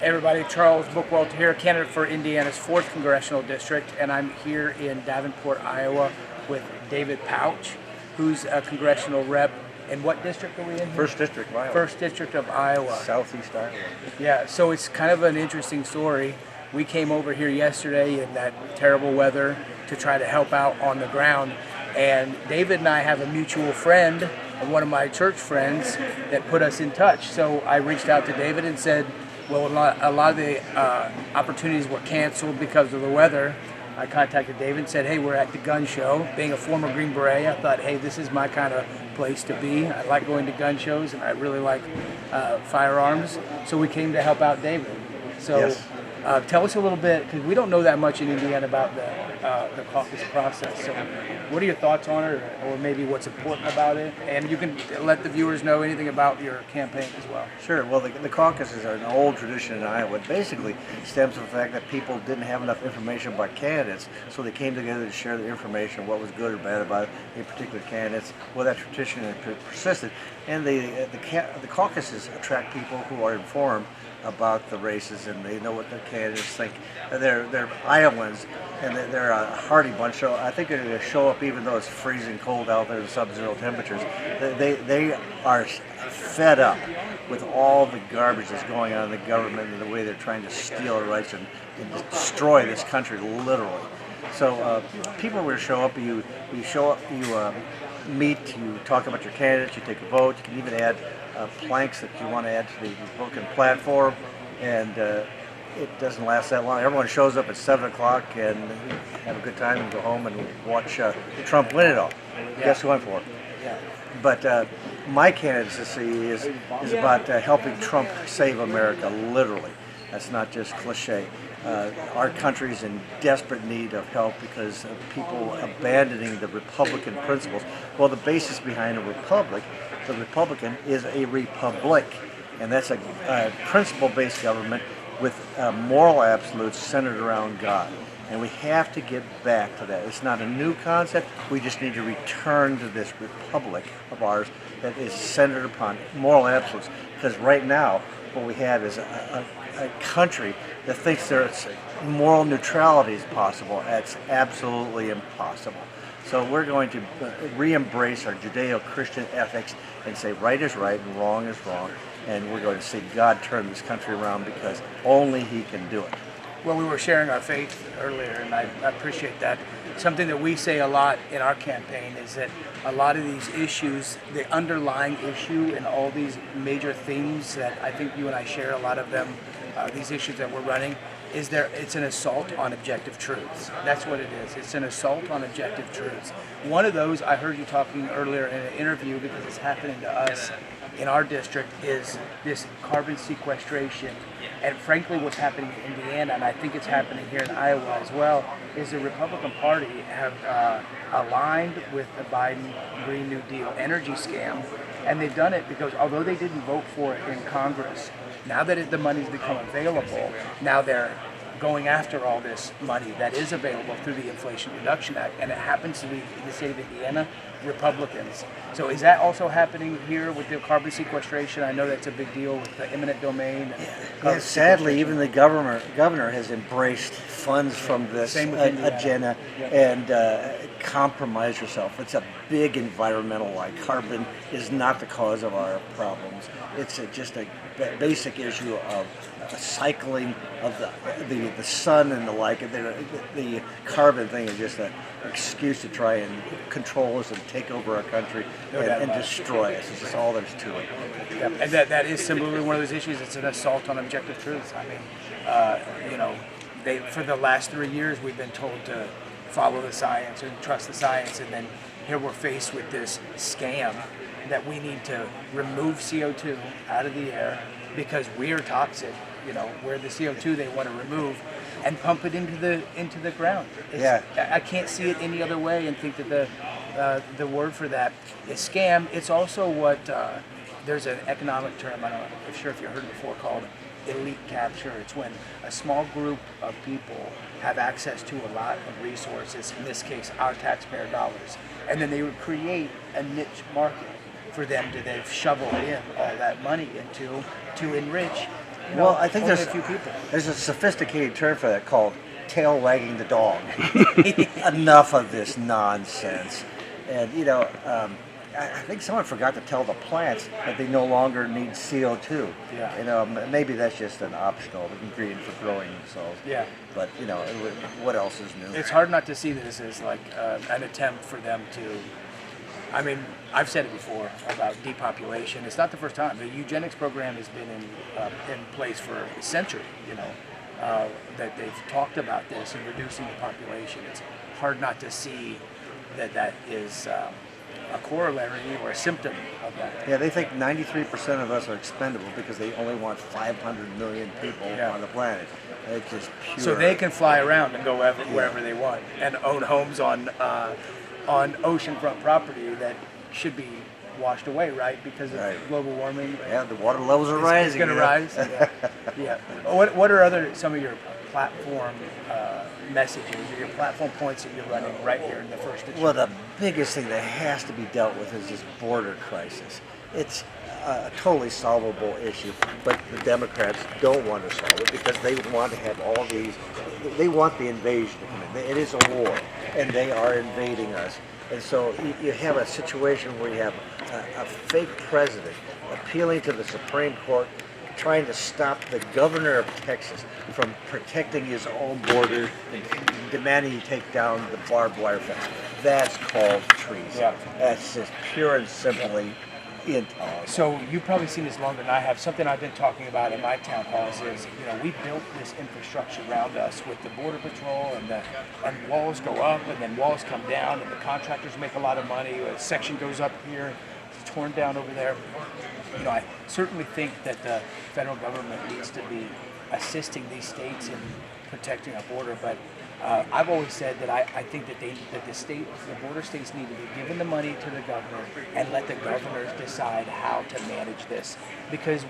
Everybody, Charles Bookwalter here, candidate for Indiana's 4th Congressional District, and I'm here in Davenport, Iowa with David Pautsch, who's a congressional rep. And what district are we in? First District of Iowa. First District of Iowa. Southeast Iowa. Yeah, so it's kind of an interesting story. We came over here yesterday in that terrible weather to try to help out on the ground. And David and I have a mutual friend, one of my church friends, that put us in touch. So I reached out to David and said, well, a lot of the opportunities were canceled because of the weather. I contacted David and said, hey, we're at the gun show. Being a former Green Beret, I thought, hey, this is my kind of place to be. I like going to gun shows, and I really like firearms. So we came to help out David. So yes. Tell us a little bit, because we don't know that much in Indiana about the caucus process. So what are your thoughts on it, or maybe what's important about it? And you can let the viewers know anything about your campaign as well. Sure. Well, the caucuses are an old tradition in Iowa. It basically stems from the fact that people didn't have enough information about candidates, so they came together to share the information, what was good or bad about a particular candidates. Well, that tradition has persisted, and the caucuses attract people who are informed about the races, and they know what their candidates think. They're Iowans, and they're a hardy bunch, so I think they're going to show up even though it's freezing cold out there in sub-zero temperatures. They are fed up with all the garbage that's going on in the government and the way they're trying to steal our rights and destroy this country, literally. So people will show up, you meet, you talk about your candidates, you take a vote, you can even add planks that you want to add to the Republican platform, and it doesn't last that long. Everyone shows up at 7 o'clock and have a good time and go home and watch Trump win it all. Yeah. Guess who I'm for? Yeah. But my candidacy is about helping Trump save America, literally. That's not just cliche. Our country is in desperate need of help because of people abandoning the Republican principles. Well, the basis behind a republic, the Republican is a republic, and that's a principle-based government with moral absolutes centered around God. And we have to get back to that. It's not a new concept. We just need to return to this republic of ours that is centered upon moral absolutes. Because right now, what we have is a country that thinks there's moral neutrality is possible. That's absolutely impossible. So we're going to re-embrace our Judeo-Christian ethics and say right is right and wrong is wrong. And we're going to see God turn this country around because only He can do it. Well, we were sharing our faith earlier, and I appreciate that. Something that we say a lot in our campaign is that a lot of these issues, the underlying issue in all these major themes that I think you and I share, a lot of them, these issues that we're running, it's an assault on objective truths. That's what it is. It's an assault on objective truths. One of those, I heard you talking earlier in an interview, because it's happening to us in our district, is this carbon sequestration. And frankly, what's happening in Indiana, and I think it's happening here in Iowa as well, is the Republican Party have aligned with the Biden Green New Deal energy scam. And they've done it because although they didn't vote for it in Congress, now that the money's become available, now they're going after all this money that is available through the Inflation Reduction Act, and it happens to be in the state of Indiana, Republicans. So is that also happening here with the carbon sequestration? I know that's a big deal with the eminent domain. Yeah, sadly, even the governor has embraced funds from this agenda and compromised herself. It's a big environmental lie. Carbon is not the cause of our problems. It's just a basic issue of cycling of the sun and the like. The carbon thing is just an excuse to try and control us and take over our country and destroy us. It's just all there's to it. Yep. And that is similarly one of those issues. It's an assault on objective truths. I mean, for the last 3 years, we've been told to follow the science and trust the science, and then here we're faced with this scam that we need to remove CO2 out of the air because we're toxic. We're the CO2 they want to remove, and pump it into the ground. I can't see it any other way and think that the word for that is scam. It's also what there's an economic term, I'm not sure if you've heard it before, called elite capture. It's when a small group of people have access to a lot of resources, in this case our taxpayer dollars, and then they would create a niche market for them to then shovel in all that money into to enrich Well, I think only a few people. there's a sophisticated term for that called tail wagging the dog. Enough of this nonsense. And, I think someone forgot to tell the plants that they no longer need CO2. Yeah. Maybe that's just an optional ingredient for growing themselves. Yeah. But, what else is new? It's hard not to see this as like an attempt for them to. I mean, I've said it before about depopulation. It's not the first time. The eugenics program has been in place for a century. That they've talked about this and reducing the population. It's hard not to see that is a corollary or a symptom of that. Yeah, they think 93% of us are expendable because they only want 500 million people on the planet. It's just pure. So they can fly around and go wherever they want and own homes on oceanfront property that should be washed away, right? Because of global warming. Yeah, the water levels are rising. It's going to rise. Yeah. What are some of your platform messages or your platform points that you're running right here in the first issue? Well, the biggest thing that has to be dealt with is this border crisis. It's a totally solvable issue, but the Democrats don't want to solve it because they want to have all these. They want the invasion to come in. It is a war, and they are invading us. And so you have a situation where you have a fake president appealing to the Supreme Court, trying to stop the governor of Texas from protecting his own border and demanding he take down the barbed wire fence. That's called treason. Yeah. That's just pure and simply intolerable. So you've probably seen this longer than I have. Something I've been talking about in my town halls is, we built this infrastructure around us with the border patrol and walls go up and then walls come down and the contractors make a lot of money. A section goes up here, it's torn down over there. I certainly think that the federal government needs to be assisting these states in protecting our border, but I've always said that I think that the border states need to be given the money to the governor and let the governors decide how to manage this. Because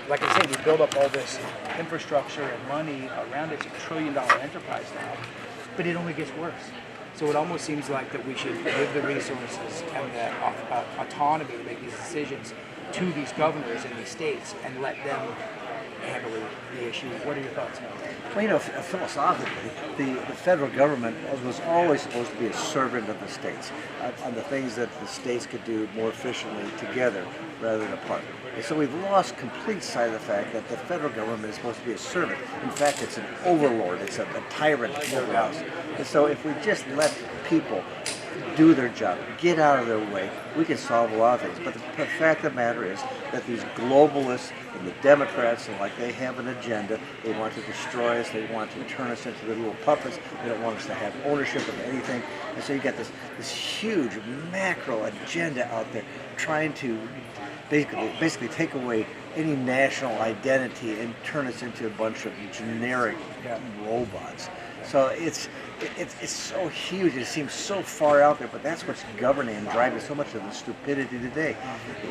like I said, we built up all this infrastructure and money around it. It's $1 trillion enterprise now, but it only gets worse. So it almost seems like that we should give the resources and the autonomy to make these decisions to these governors in these states and let them handle the issue. What are your thoughts on that? Well, philosophically, the federal government was always supposed to be a servant of the states on the things that the states could do more efficiently together rather than apart. And so we've lost complete sight of the fact that the federal government is supposed to be a servant. In fact, it's an overlord. It's a tyrant over us. And so if we just let people do their job, get out of their way, we can solve a lot of things. But the fact of the matter is that these globalists and the Democrats, they have an agenda. They want to destroy us. They want to turn us into their little puppets. They don't want us to have ownership of anything. And so you got this huge macro agenda out there trying to basically take away any national identity and turn us into a bunch of generic robots. So it's so huge. It seems so far out there, but that's what's governing and driving so much of the stupidity today.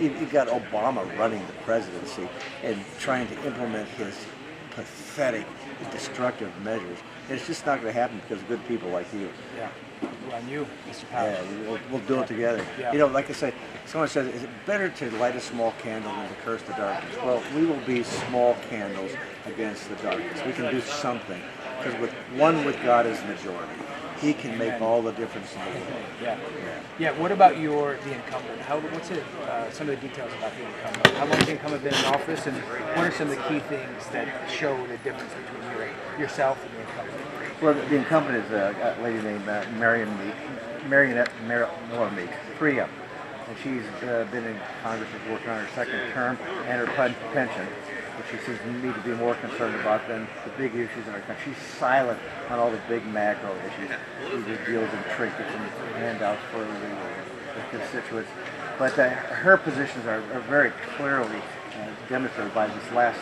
You've got Obama running the presidency and trying to implement his pathetic, destructive measures. It's just not going to happen because of good people like you. Yeah. On you, Mr. Pautsch. Yeah, we'll do it together. Yeah. Like I say, someone says, is it better to light a small candle than to curse the darkness? Well, we will be small candles against the darkness. We can do something. Because with God as majority, He can make all the difference in the world. Yeah. What about the incumbent? What's it? Some of the details about the incumbent. How long has the incumbent been in office, and what are some of the key things that show the difference between yourself and the incumbent? Well, the incumbent is a lady named Marionette Meek, Priya. And she's been in Congress, she's working on her second term, and her pension, which she seems to need to be more concerned about than the big issues in our country. She's silent on all the big macro issues. She just deals in trinkets and handouts for the constituents. But her positions are very clearly demonstrated by this last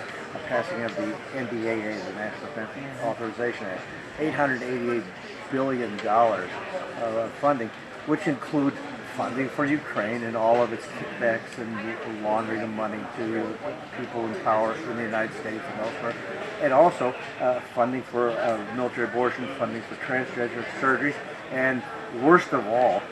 passing of the NDAA, the National Defense Authorization Act. $888 billion of funding, which include funding for Ukraine and all of its kickbacks and laundering of money to people in power in the United States and elsewhere, and also funding for military abortion, funding for transgender surgeries, and worst of all,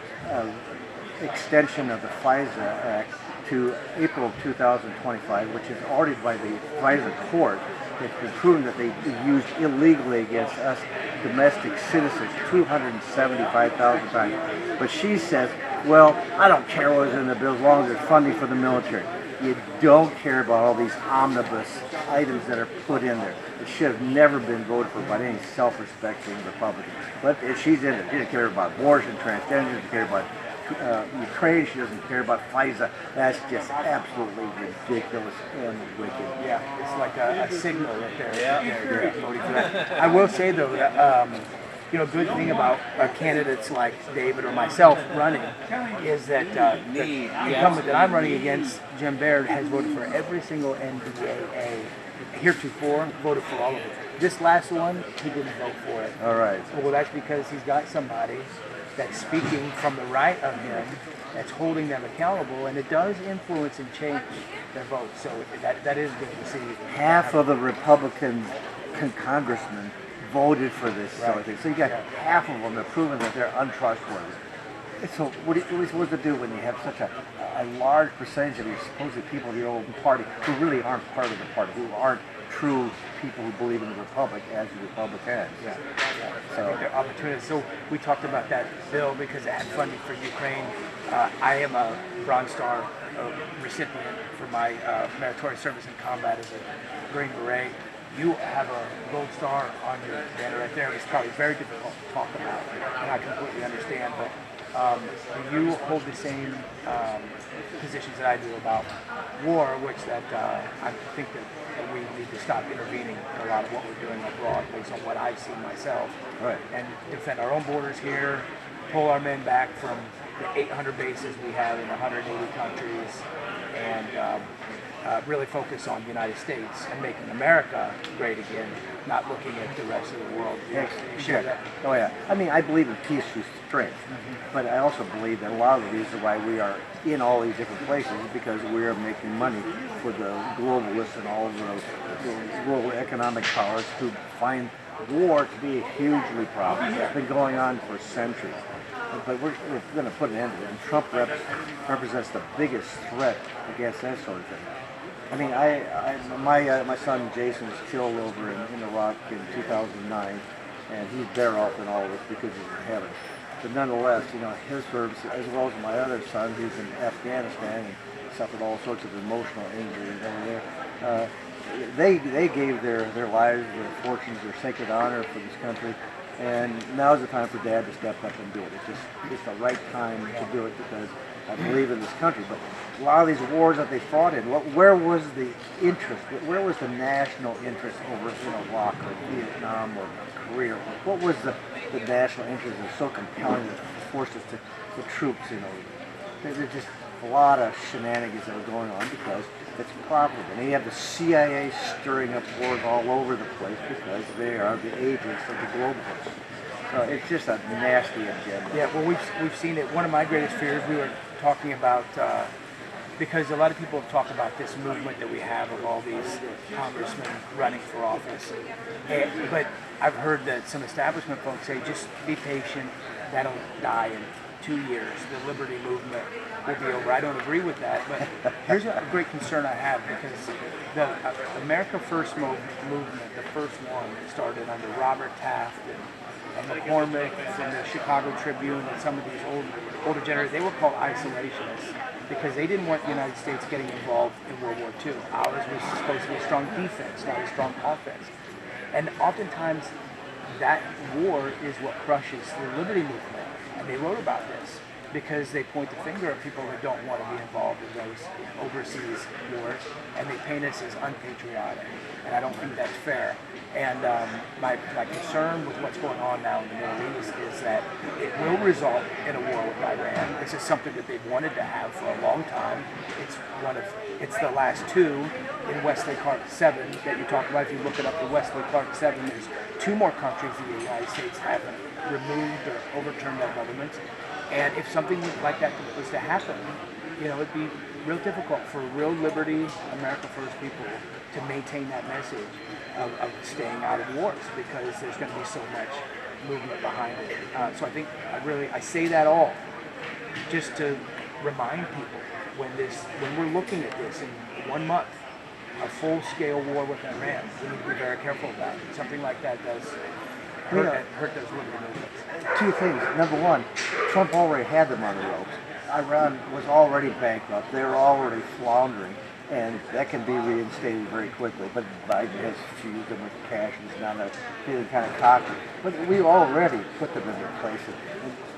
extension of the FISA Act to April of 2025, which is ordered by the court. It's been proven that they used illegally against us domestic citizens 275,000 times. But she says, well, I don't care what was in the bill as long as there's funding for the military. You don't care about all these omnibus items that are put in there. It should have never been voted for by any self-respecting Republican. But she's in it. She doesn't care about abortion, transgender, she doesn't care about Ukraine, she doesn't care about FISA. That's just absolutely ridiculous and wicked. Yeah, it's like a signal that they're voting for that. I will say though that good thing about candidates like David or myself running is that the incumbent that I'm running against, Jim Baird, has voted for every single NDAA heretofore, voted for all of it. This last one, he didn't vote for it. All right. Well, that's because he's got somebody that's speaking from the right of him, that's holding them accountable, and it does influence and change their vote. So that is good to see. Half of the Republican congressmen voted for this sort of thing. So you got half of them that proven that they're untrustworthy. So what are we supposed to do when you have such a large percentage of your supposedly people of your own party who really aren't part of the party, who aren't true people who believe in the Republic as the Republicans? Yeah. So I think they're opportunists. So we talked about that bill because it had funding for Ukraine. I am a Bronze Star recipient for my meritorious service in combat as a Green Beret. You have a gold star on your banner right there. It's probably very difficult to talk about, and I completely understand. But you hold the same positions that I do about war, which that I think that we need to stop intervening in a lot of what we're doing abroad based on what I've seen myself, right, and defend our own borders here, pull our men back from the 800 bases we have in 180 countries, and really focus on the United States and making America great again, not looking at the rest of the world. Yes, you share that? Oh yeah. I mean, I believe in peace through strength, but I also believe that a lot of the reason why we are in all these different places is because we are making money for the globalists and all of those global economic powers who find war to be a hugely problem. It's been going on for centuries. But we're going to put an end to it, and Trump represents the biggest threat against that sort of thing. I mean, my son Jason was killed over in Iraq in 2009, and he's better off than all of us because he's in heaven. But nonetheless, his service, as well as my other son, who's in Afghanistan and suffered all sorts of emotional injuries over there, they gave their lives, their fortunes, their sacred honor for this country. And now's the time for Dad to step up and do it. It's the right time to do it because I believe in this country. But a lot of these wars that they fought in, where was the interest? Where was the national interest over in Iraq or Vietnam or Korea? What was the national interest that was so compelling that forced us the troops? There's just a lot of shenanigans that are going on because it's profitable. And you have the CIA stirring up wars all over the place because they are the agents of the globalists. So it's just a nasty agenda. Yeah, well, we've seen it. One of my greatest fears, we were talking about, because a lot of people have talked about this movement that we have of all these congressmen running for office. But I've heard that some establishment folks say, just be patient, that'll die in 2 years. The liberty movement will be over. I don't agree with that, but here's a great concern I have because the America First movement, the first one, started under Robert Taft and McCormick from the Chicago Tribune and some of these older generations. They were called isolationists because they didn't want the United States getting involved in World War II. Ours was supposed to be a strong defense, not a strong offense. And oftentimes that war is what crushes the liberty movement. And they wrote about this because they point the finger at people who don't want to be involved in those overseas wars, and they paint us as unpatriotic. And I don't think that's fair. And my concern with what's going on now in the Middle East is that it will result in a war with Iran. This is something that they've wanted to have for a long time. It's the last two in Wesley Clark 7 that you talk about. If you look it up, the Wesley Clark 7, there's 2 more countries in the United States haven't removed or overturned their governments. And if something like that was to happen, it'd be real difficult for real liberty, America First people to maintain that message of staying out of wars because there's going to be so much movement behind it. So I think I say that all just to remind people when we're looking at this in 1 month, a full-scale war with Iran, we need to be very careful about it. Something like that does hurt those liberty movements. Two things. Number one, Trump already had them on the ropes. Iran was already bankrupt. They were already floundering, and that can be reinstated very quickly. But Biden has fused them with cash and is now feeling kind of cocky. But we already put them in their place,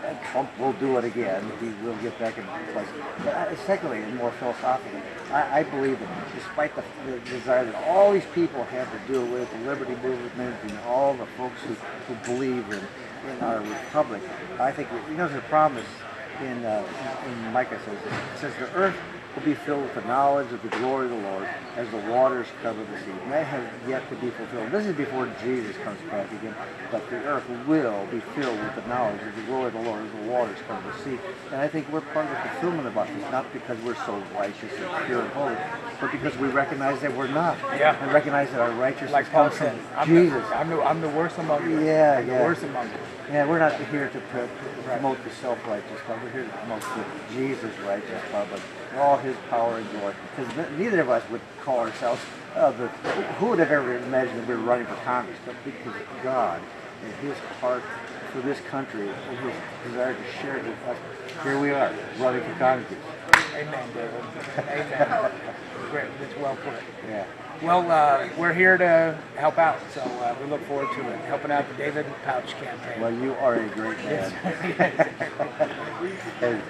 and Trump will do it again. He will get back in place. But secondly, and more philosophically, I believe that despite the desire that all these people have to do with the liberty movement and all the folks who believe in our republic, I think there's a promise in Micah says the earth will be filled with the knowledge of the glory of the Lord as the waters cover the sea. And that has yet to be fulfilled. This is before Jesus comes back again, but the earth will be filled with the knowledge of the glory of the Lord as the waters cover the sea. And I think we're part of the fulfillment about this, not because we're so righteous and pure and holy, but because we recognize that we're not. Yeah. And recognize that our righteousness Like Paul comes said, from Jesus. I'm the worst among you. Yeah, I'm yeah. the worst among you. Yeah, we're not here to promote the self-righteous club. We're here to promote the Jesus righteous club and all his power and glory. Because neither of us would call ourselves, who would have ever imagined that we were running for Congress? But because God and his heart for this country and his desire to share it with us, here we are, running for Congress. Amen, David. Amen. Great. That's well put. Yeah. Well, we're here to help out, so we look forward to it, helping out the David Pautsch campaign. Well, you are a great man. Yes. Hey.